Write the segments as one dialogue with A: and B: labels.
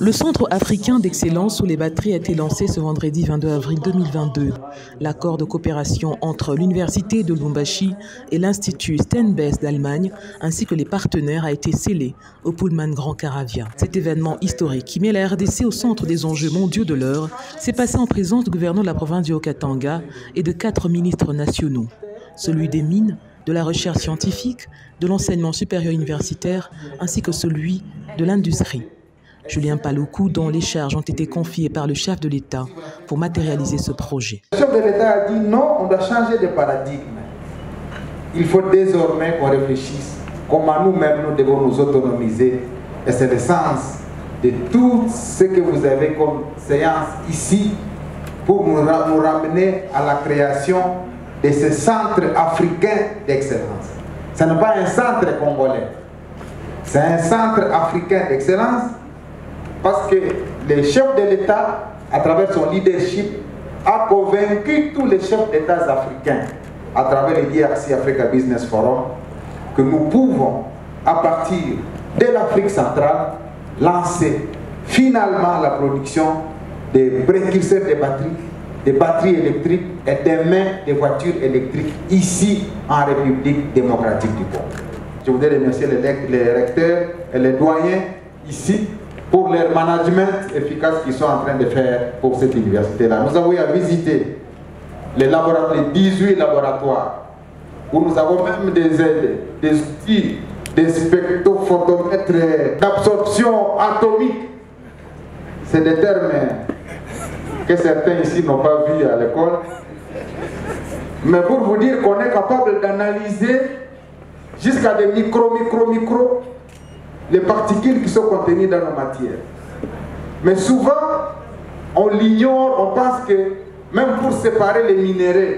A: Le Centre africain d'excellence sous les batteries a été lancé ce vendredi 22 avril 2022. L'accord de coopération entre l'Université de Lubumbashi et l'Institut Stenbest d'Allemagne, ainsi que les partenaires, a été scellé au Pullman Grand Caravia. Cet événement historique qui met la RDC au centre des enjeux mondiaux de l'heure s'est passé en présence du gouverneur de la province du Haut-Katanga et de 4 ministres nationaux. Celui des mines, de la recherche scientifique, de l'enseignement supérieur universitaire, ainsi que celui de l'industrie. Julien Paluku, dont les charges ont été confiées par le chef de l'État pour matérialiser ce projet.
B: Le chef de l'État a dit non, on doit changer de paradigme. Il faut désormais qu'on réfléchisse comment nous-mêmes nous devons nous autonomiser. Et c'est le sens de tout ce que vous avez comme séance ici pour nous ramener à la création de ce centre africain d'excellence. Ce n'est pas un centre congolais, c'est un centre africain d'excellence. Parce que le chef de l'État, à travers son leadership, a convaincu tous les chefs d'État africains, à travers le DRC Africa Business Forum, que nous pouvons, à partir de l'Afrique centrale, lancer finalement la production des précurseurs des batteries électriques et demain des voitures électriques ici en République démocratique du Congo. Je voudrais remercier les recteurs et les doyens ici pour leur management efficace qu'ils sont en train de faire pour cette université-là. Nous avons eu à visiter les 18 laboratoires, où nous avons même des aides, des outils, des spectrophotomètres d'absorption atomique. C'est des termes que certains ici n'ont pas vus à l'école. Mais pour vous dire qu'on est capable d'analyser jusqu'à des micro, les particules qui sont contenues dans nos matières. Mais souvent, on l'ignore, on pense que même pour séparer les minéraux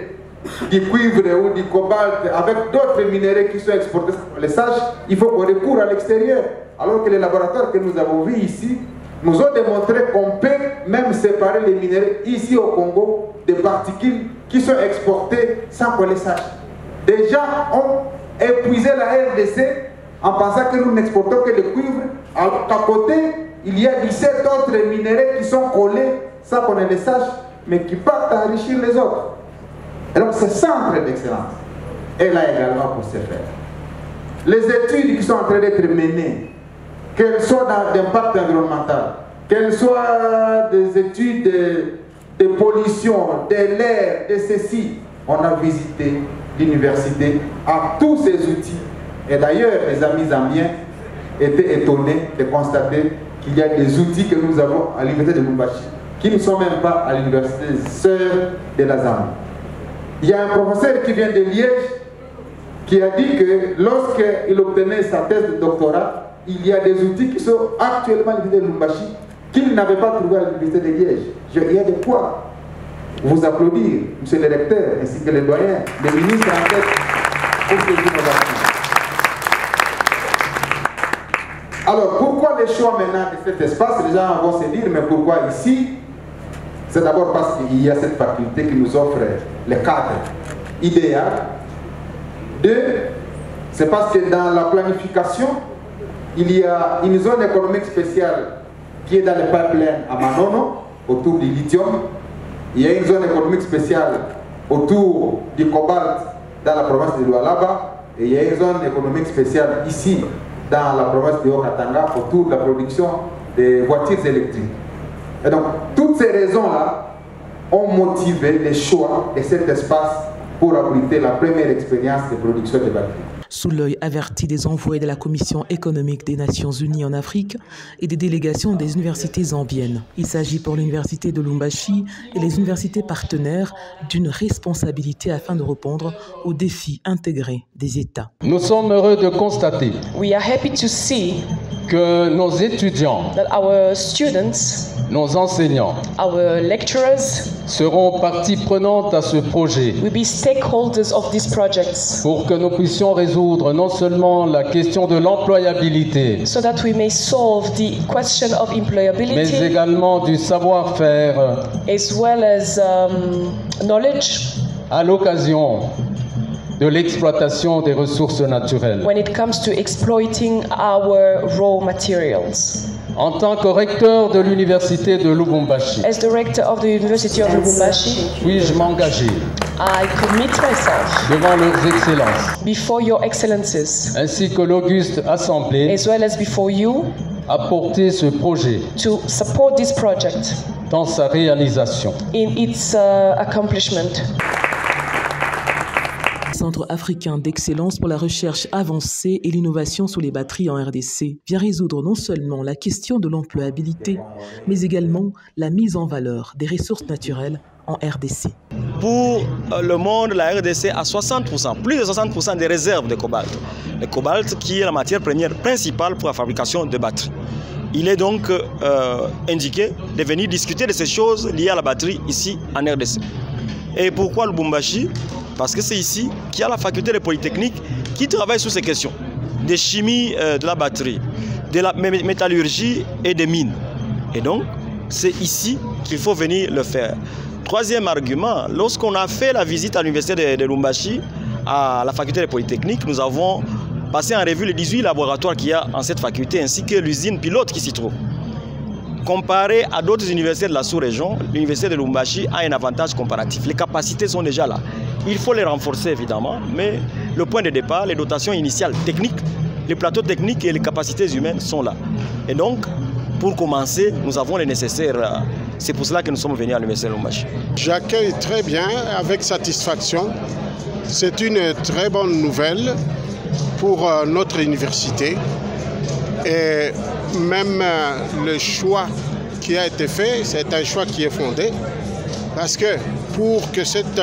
B: du cuivre ou du cobalt avec d'autres minéraux qui sont exportés sur les sages, il faut qu'on recourt à l'extérieur. Alors que les laboratoires que nous avons vus ici nous ont démontré qu'on peut même séparer les minéraux ici au Congo des particules qui sont exportées sans qu'on les sache. Déjà, on épuisé la RDC en pensant que nous n'exportons que le cuivre, alors qu'à côté, il y a 17 autres minéraux qui sont collés sans qu'on les sache, mais qui partent enrichir les autres. Et donc, ce centre d'excellence est là également pour ce faire. Les études qui sont en train d'être menées, qu'elles soient d'impact environnemental, qu'elles soient des études de pollution, de l'air, de ceci, on a visité l'université à tous ces outils. Et d'ailleurs, les amis zambiens étaient étonnés de constater qu'il y a des outils que nous avons à l'université de Lubumbashi qui ne sont même pas à l'université sœur de la Zambie. Il y a un professeur qui vient de Liège qui a dit que lorsqu'il obtenait sa thèse de doctorat, il y a des outils qui sont actuellement à l'université de Lubumbashi qu'il n'avait pas trouvé à l'université de Liège. Il y a de quoi vous applaudir, monsieur le recteur, ainsi que les doyens, les ministres en tête pour ces innovations. Alors, pourquoi le choix maintenant de cet espace? Les gens vont se dire, mais pourquoi ici? C'est d'abord parce qu'il y a cette faculté qui nous offre le cadre idéal. Deux, c'est parce que dans la planification, il y a une zone économique spéciale qui est dans le pipeline à Manono, autour du lithium. Il y a une zone économique spéciale autour du cobalt dans la province de Lualaba. Et il y a une zone économique spéciale ici, dans la province de Haut-Katanga, autour de la production des voitures électriques. Et donc, toutes ces raisons-là ont motivé le choix de cet espace pour abriter la première expérience de production de batteries.
A: Sous l'œil averti des envoyés de la Commission économique des Nations Unies en Afrique et des délégations des universités zambiennes. Il s'agit pour l'université de Lubumbashi et les universités partenaires d'une responsabilité afin de répondre aux défis intégrés des États.
C: Nous sommes heureux de constater que nos étudiants, nos enseignants, seront partie prenante à ce projet pour que nous puissions résoudre non seulement la question de l'employabilité, mais également du savoir-faire à l'occasion de l'exploitation des ressources naturelles.
D: When it comes to exploiting our raw materials.
C: En tant que recteur de l'université de Lubumbashi,
D: As the rector of the University of Lubumbashi,
C: puis-je m'engager
D: I commit myself
C: devant leurs excellences,
D: before your excellences,
C: ainsi que l'auguste assemblée,
D: as well as before you,
C: à porter ce projet
D: to support this project
C: dans sa réalisation.
D: in its accomplishment.
A: Centre africain d'excellence pour la recherche avancée et l'innovation sur les batteries en RDC vient résoudre non seulement la question de l'employabilité, mais également la mise en valeur des ressources naturelles en RDC.
E: Pour le monde, la RDC a 60%, plus de 60% des réserves de cobalt. Le cobalt qui est la matière première principale pour la fabrication de batteries. Il est donc indiqué de venir discuter de ces choses liées à la batterie ici en RDC. Et pourquoi Lubumbashi? Parce que c'est ici qu'il y a la faculté de Polytechnique qui travaille sur ces questions de chimie de la batterie, de la métallurgie et des mines. Et donc, c'est ici qu'il faut venir le faire. Troisième argument, lorsqu'on a fait la visite à l'université de Lubumbashi, à la faculté de Polytechnique, nous avons passé en revue les 18 laboratoires qu'il y a en cette faculté, ainsi que l'usine pilote qui s'y trouve. Comparé à d'autres universités de la sous-région, l'université de Lubumbashi a un avantage comparatif. Les capacités sont déjà là. Il faut les renforcer évidemment, mais le point de départ, les dotations initiales techniques, les plateaux techniques et les capacités humaines sont là. Et donc, pour commencer, nous avons les nécessaires. C'est pour cela que nous sommes venus à l'université de Lubumbashi.
F: J'accueille très bien, avec satisfaction. C'est une très bonne nouvelle pour notre université. Et même le choix qui a été fait, c'est un choix qui est fondé. Parce que pour que cette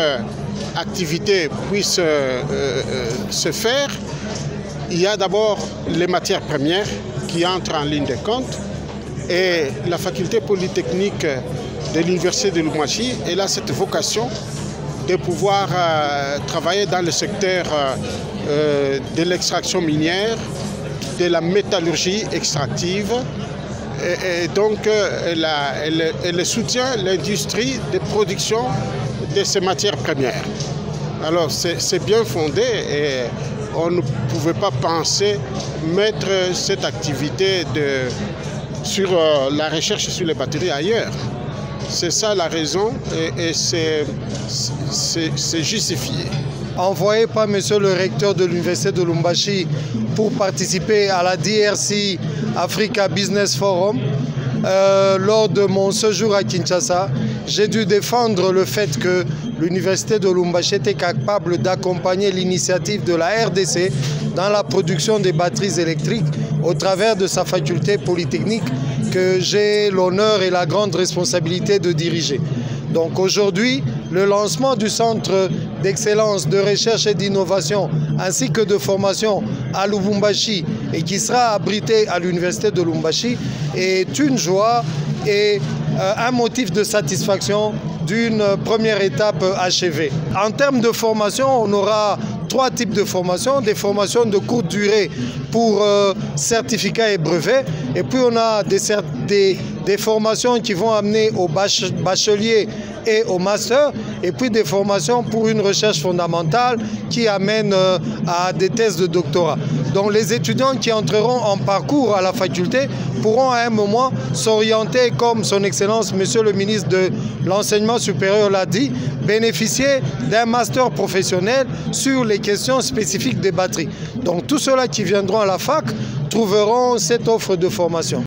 F: activité puisse se faire, il y a d'abord les matières premières qui entrent en ligne de compte. Et la faculté polytechnique de l'université de Lubumbashi, elle a cette vocation de pouvoir travailler dans le secteur de l'extraction minière, de la métallurgie extractive. Et donc, elle soutient l'industrie de production de ces matières premières. Alors, c'est bien fondé et on ne pouvait pas penser mettre cette activité sur la recherche sur les batteries ailleurs. C'est ça la raison et c'est justifié.
G: Envoyé par monsieur le recteur de l'université de Lubumbashi pour participer à la DRC Africa Business Forum. Lors de mon séjour à Kinshasa, j'ai dû défendre le fait que l'université de Lubumbashi était capable d'accompagner l'initiative de la RDC dans la production des batteries électriques au travers de sa faculté polytechnique que j'ai l'honneur et la grande responsabilité de diriger. Donc aujourd'hui, le lancement du centre d'excellence de recherche et d'innovation ainsi que de formation à Lubumbashi et qui sera abrité à l'université de Lubumbashi est une joie et un motif de satisfaction d'une première étape achevée. En termes de formation, on aura 3 types de formations, des formations de courte durée pour certificats et brevets, et puis on a des formations qui vont amener au bachelier et au master, et puis des formations pour une recherche fondamentale qui amène à des thèses de doctorat. Donc les étudiants qui entreront en parcours à la faculté pourront à un moment s'orienter, comme son Excellence, Monsieur le ministre de l'Enseignement supérieur l'a dit, bénéficier d'un master professionnel sur les questions spécifiques des batteries. Donc tous ceux-là qui viendront à la fac trouveront cette offre de formation.